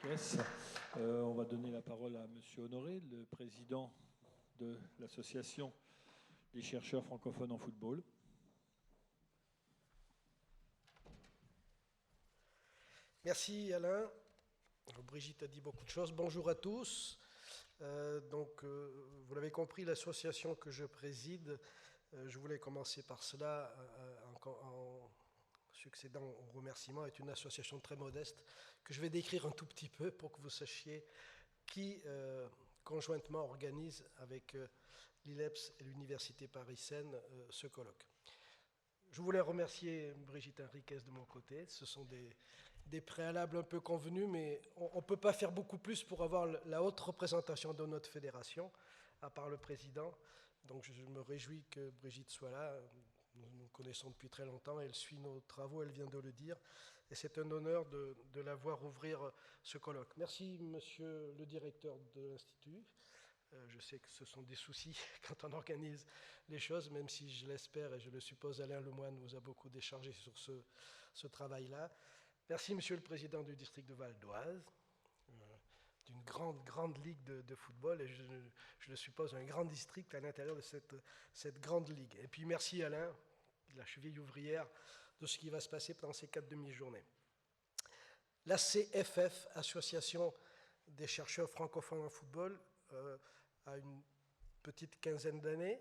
Henriques. On va donner la parole à Monsieur Honoré, le président de l'association des chercheurs francophones en football. Merci Alain. Brigitte a dit beaucoup de choses. Bonjour à tous. Vous l'avez compris, l'association que je préside, je voulais commencer par cela en succédant au remerciement, est une association très modeste que je vais décrire un tout petit peu pour que vous sachiez qui conjointement organise avec l'ILEPS et l'Université Paris-Seine ce colloque. Je voulais remercier Brigitte Henriques de mon côté. Ce sont des préalables un peu convenus, mais on ne peut pas faire beaucoup plus pour avoir la haute représentation de notre fédération, à part le président. Donc je me réjouis que Brigitte soit là. Nous nous connaissons depuis très longtemps, elle suit nos travaux, elle vient de le dire. Et c'est un honneur de la voir ouvrir ce colloque. Merci, monsieur le directeur de l'Institut. Je sais que ce sont des soucis quand on organise les choses, même si je l'espère et je le suppose, Alain Lemoine nous a beaucoup échangé sur ce travail-là. Merci, monsieur le président du district de Val d'Oise, d'une grande ligue de football, et je le suppose, un grand district à l'intérieur de cette grande ligue. Et puis merci, Alain, la cheville ouvrière de ce qui va se passer pendant ces 4 demi-journées. La CFF, Association des chercheurs francophones en football, a une petite quinzaine d'années.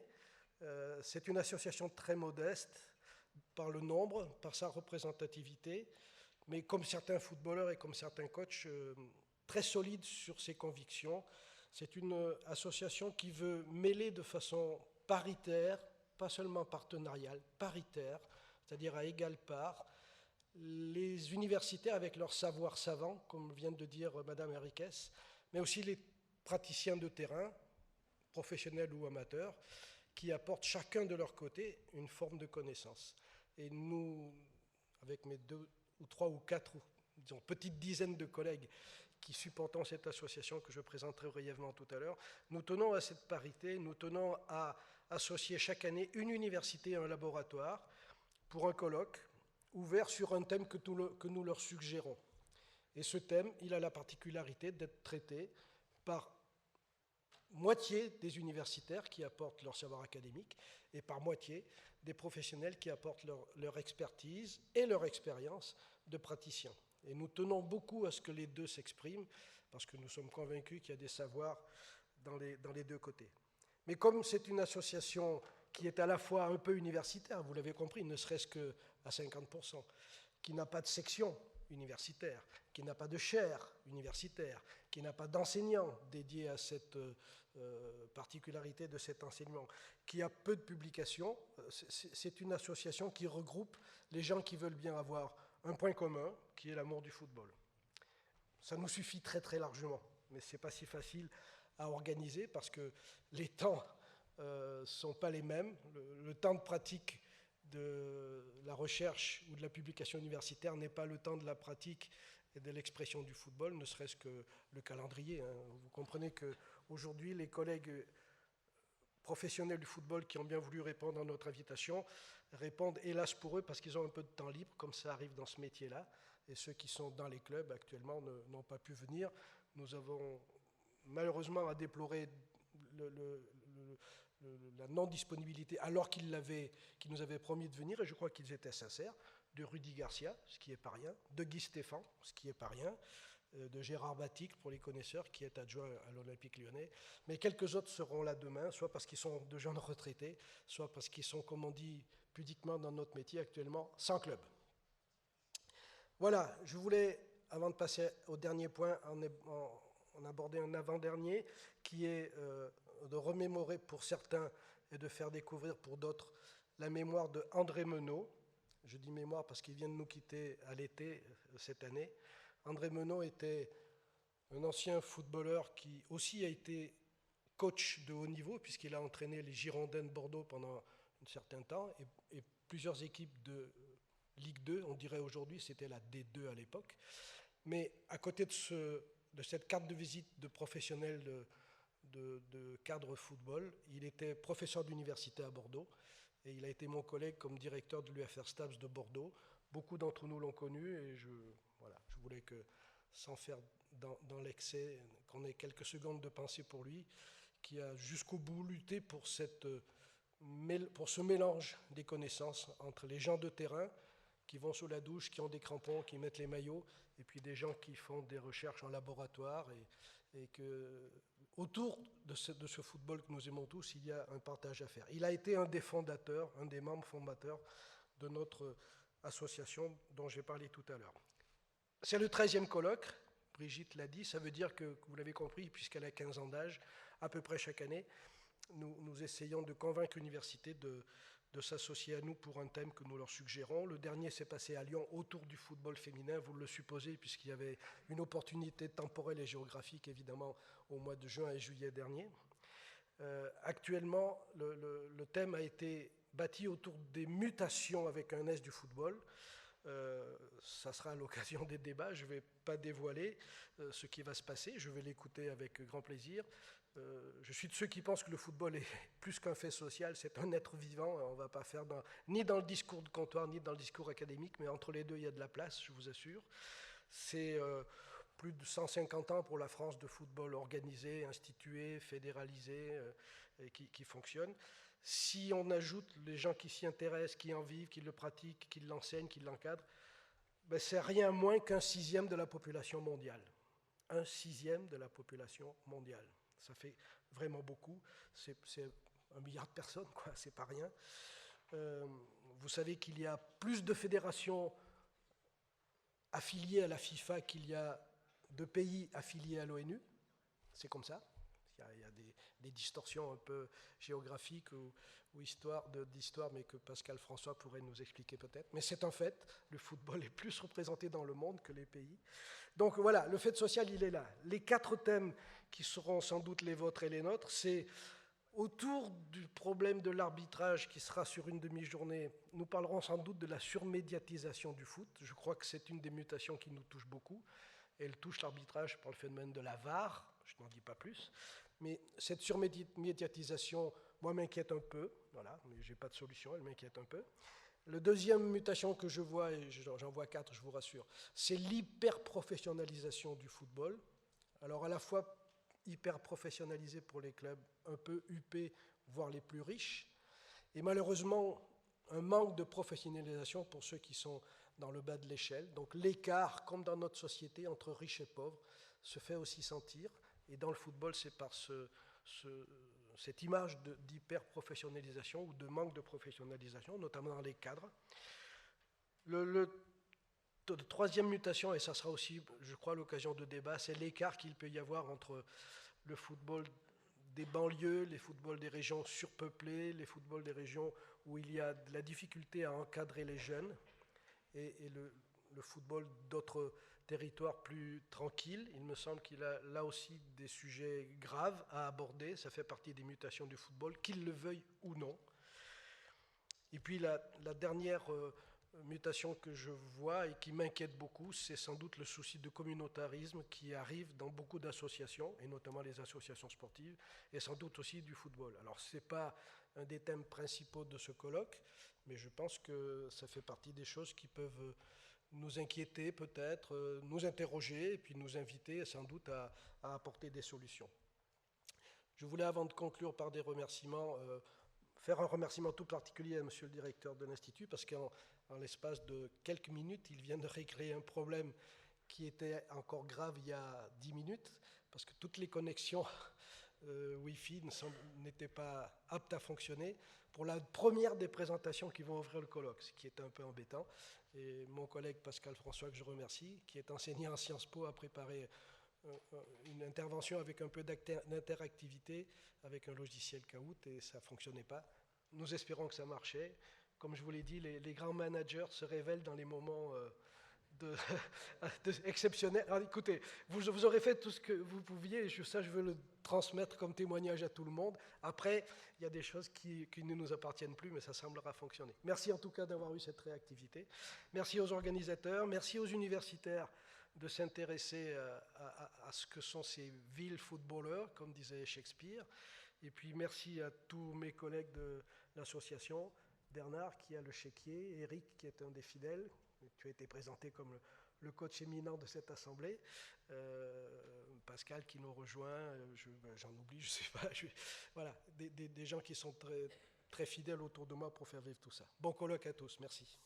C'est une association très modeste par le nombre, par sa représentativité, mais comme certains footballeurs et comme certains coachs, très solide sur ses convictions. C'est une association qui veut mêler de façon paritaire, pas seulement partenariale, paritaire, c'est-à-dire à égale part, les universitaires avec leur savoir savant, comme vient de dire Madame Henriques, mais aussi les praticiens de terrain, professionnels ou amateurs, qui apportent chacun de leur côté une forme de connaissance. Et nous, avec mes 2 ou 3 ou 4, disons, petites dizaines de collègues qui supportons cette association que je présenterai brièvement tout à l'heure, nous tenons à cette parité, nous tenons à associer chaque année une université et un laboratoire pour un colloque ouvert sur un thème que nous leur suggérons. Et ce thème, il a la particularité d'être traité par moitié des universitaires qui apportent leur savoir académique et par moitié des professionnels qui apportent leur expertise et leur expérience de praticiens. Et nous tenons beaucoup à ce que les deux s'expriment parce que nous sommes convaincus qu'il y a des savoirs dans les deux côtés. Mais comme c'est une association qui est à la fois un peu universitaire, vous l'avez compris, ne serait-ce qu'à 50%, qui n'a pas de section universitaire, qui n'a pas de chaire universitaire, qui n'a pas d'enseignants dédiés à cette particularité de cet enseignement, qui a peu de publications, c'est une association qui regroupe les gens qui veulent bien avoir un point commun, qui est l'amour du football. Ça nous suffit très très largement, mais ce n'est pas si facile à organiser parce que les temps ne sont pas les mêmes. Le temps de pratique de la recherche ou de la publication universitaire n'est pas le temps de la pratique et de l'expression du football, ne serait-ce que le calendrier. Vous comprenez qu'aujourd'hui, les collègues professionnels du football qui ont bien voulu répondre à notre invitation répondent hélas pour eux parce qu'ils ont un peu de temps libre, comme ça arrive dans ce métier-là, et ceux qui sont dans les clubs actuellement n'ont pas pu venir. Nous avons malheureusement à déplorer la non-disponibilité, alors qu'ils nous avaient promis de venir, et je crois qu'ils étaient sincères, de Rudy Garcia, ce qui n'est pas rien, de Guy Stéphane, ce qui n'est pas rien, de Gérard Batic, pour les connaisseurs, qui est adjoint à l'Olympique lyonnais. Mais quelques autres seront là demain, soit parce qu'ils sont de jeunes retraités, soit parce qu'ils sont, comme on dit pudiquement dans notre métier actuellement, sans club. Voilà, je voulais, avant de passer au dernier point, en aborder un avant-dernier, qui est de remémorer pour certains et de faire découvrir pour d'autres la mémoire de André Menot. Je dis mémoire parce qu'il vient de nous quitter à l'été cette année. André Menot était un ancien footballeur qui aussi a été coach de haut niveau, puisqu'il a entraîné les Girondins de Bordeaux pendant un certain temps, et plusieurs équipes de Ligue 2, on dirait aujourd'hui, c'était la D2 à l'époque. Mais à côté de cette carte de visite de professionnel de cadre football, il était professeur d'université à Bordeaux, et il a été mon collègue comme directeur de l'UFR Stabs de Bordeaux. Beaucoup d'entre nous l'ont connu, et je voulais que sans faire dans l'excès, qu'on ait quelques secondes de pensée pour lui, qui a jusqu'au bout lutté pour ce mélange des connaissances entre les gens de terrain qui vont sous la douche, qui ont des crampons, qui mettent les maillots, et puis des gens qui font des recherches en laboratoire, et que autour de ce football que nous aimons tous, il y a un partage à faire. Il a été un des fondateurs, un des membres fondateurs de notre association dont j'ai parlé tout à l'heure. C'est le 13e colloque, Brigitte l'a dit, ça veut dire que vous l'avez compris, puisqu'elle a 15 ans d'âge, à peu près chaque année, nous essayons de convaincre l'université de s'associer à nous pour un thème que nous leur suggérons. Le dernier s'est passé à Lyon autour du football féminin, vous le supposez, puisqu'il y avait une opportunité temporelle et géographique, évidemment, au mois de juin et juillet dernier. Actuellement, le thème a été bâti autour des mutations avec un S du football. Ça sera à l'occasion des débats. Je ne vais pas dévoiler ce qui va se passer. Je vais l'écouter avec grand plaisir. Je suis de ceux qui pensent que le football est plus qu'un fait social, c'est un être vivant. On ne va pas faire ni dans le discours de comptoir, ni dans le discours académique, mais entre les deux, il y a de la place, je vous assure. C'est plus de 150 ans pour la France de football organisé, institué, fédéralisé, et qui fonctionne. Si on ajoute les gens qui s'y intéressent, qui en vivent, qui le pratiquent, qui l'enseignent, qui l'encadrent, ben c'est rien moins qu'un 1/6 de la population mondiale. Un 1/6 de la population mondiale. Ça fait vraiment beaucoup. C'est 1 milliard de personnes, quoi. C'est pas rien. Vous savez qu'il y a plus de fédérations affiliées à la FIFA qu'il y a de pays affiliés à l'ONU. C'est comme ça. Il y a des distorsions un peu géographiques ou d'histoire, mais que Pascal François pourrait nous expliquer peut-être. Mais c'est un fait, le football est plus représenté dans le monde que les pays. Donc voilà, le fait social, il est là. Les 4 thèmes qui seront sans doute les vôtres et les nôtres, c'est autour du problème de l'arbitrage qui sera sur une demi-journée. Nous parlerons sans doute de la surmédiatisation du foot. Je crois que c'est une des mutations qui nous touche beaucoup. Elle touche l'arbitrage par le phénomène de la VAR, je n'en dis pas plus. Mais cette surmédiatisation, moi, m'inquiète un peu. Voilà, mais je n'ai pas de solution, elle m'inquiète un peu. La deuxième mutation que je vois, et j'en vois 4, je vous rassure, c'est l'hyper-professionnalisation du football. Alors à la fois hyper-professionnalisé pour les clubs un peu huppés, voire les plus riches, et malheureusement un manque de professionnalisation pour ceux qui sont dans le bas de l'échelle. Donc l'écart, comme dans notre société, entre riches et pauvres, se fait aussi sentir. Et dans le football, c'est par cette image d'hyper-professionnalisation ou de manque de professionnalisation, notamment dans les cadres. La troisième mutation, et ça sera aussi, je crois, l'occasion de débat, c'est l'écart qu'il peut y avoir entre le football des banlieues, les footballs des régions surpeuplées, les footballs des régions où il y a de la difficulté à encadrer les jeunes, et le football d'autres territoires plus tranquilles. Il me semble qu'il a là aussi des sujets graves à aborder. Ça fait partie des mutations du football, qu'ils le veuillent ou non. Et puis la dernière mutation que je vois et qui m'inquiète beaucoup, c'est sans doute le souci de communautarisme qui arrive dans beaucoup d'associations, et notamment les associations sportives, et sans doute aussi du football. Alors ce n'est pas un des thèmes principaux de ce colloque, mais je pense que ça fait partie des choses qui peuvent nous inquiéter peut-être, nous interroger, et puis nous inviter sans doute à apporter des solutions. Je voulais, avant de conclure par des remerciements, faire un remerciement tout particulier à monsieur le directeur de l'Institut, parce qu'en l'espace de quelques minutes, il vient de régler un problème qui était encore grave il y a 10 minutes, parce que toutes les connexions Wi-Fi n'étaient pas aptes à fonctionner pour la première des présentations qui vont ouvrir le colloque, ce qui est un peu embêtant. Et mon collègue Pascal François, que je remercie, qui est enseignant à Sciences Po, a préparé une intervention avec un peu d'interactivité, avec un logiciel Kahoot, et ça ne fonctionnait pas. Nous espérons que ça marchait. Comme je vous l'ai dit, les grands managers se révèlent dans les moments exceptionnels. Alors écoutez, vous aurez fait tout ce que vous pouviez, et ça je veux le transmettre comme témoignage à tout le monde. Après, il y a des choses qui ne nous appartiennent plus, mais ça semblera fonctionner. Merci en tout cas d'avoir eu cette réactivité. Merci aux organisateurs, merci aux universitaires de s'intéresser à ce que sont ces villes footballeurs, comme disait Shakespeare. Et puis merci à tous mes collègues de l'association, Bernard qui a le chéquier, Eric qui est un des fidèles, tu as été présenté comme le coach éminent de cette assemblée, Pascal qui nous rejoint, j'en oublie, je ne sais pas, voilà, des gens qui sont très, très fidèles autour de moi pour faire vivre tout ça. Bon colloque à tous, merci.